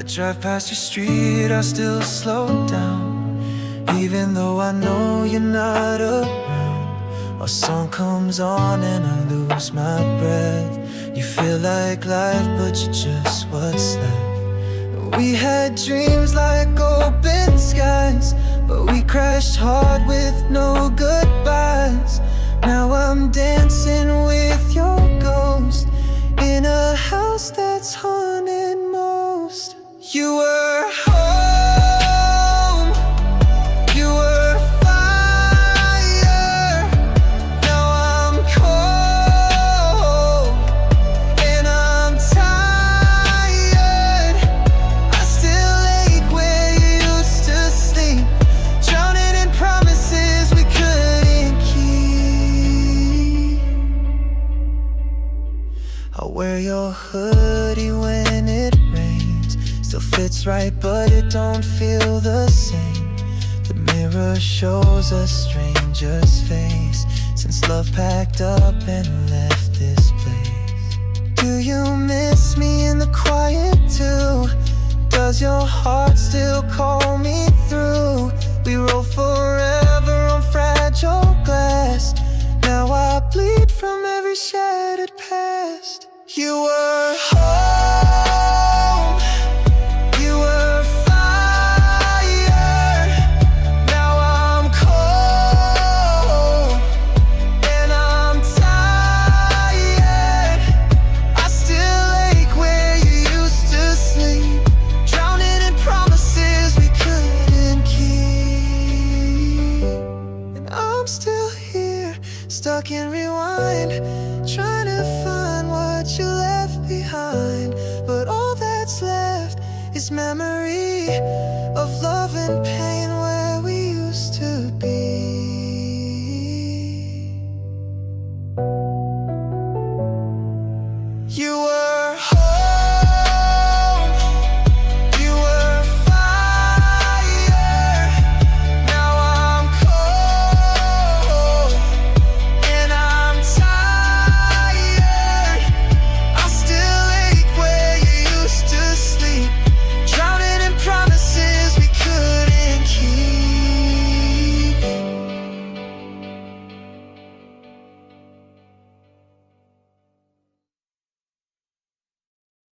drive past your street, I still slow down, even though I know you're not around. A song comes on and I lose my breath. You feel like life, but you're just what's left. We had dreams like open skies, but we crashed hard with no goodbyes. Now I'm dancing with your ghost in a house that's haunted most. You were home, you were fire. Now I'm cold and I'm tired. I still ache where you used to sleep, drowning in promises we couldn't keep. I'll wear your hoodie when it rains, still fits right but it don't feel the same. The mirror shows a stranger's face since love packed up and left this place. Do you miss me in the quiet too? Does your heart still call me through? We wrote forever on fragile glass. Now I bleed from every shattered past. You were home, you were fire. Now I'm cold and I'm tired. I still ache where you used to sleep, drowning in promises we couldn't keep. And I'm still here, stuck in rewind, trying to find what you left behind. But all that's left is memory of love and pain.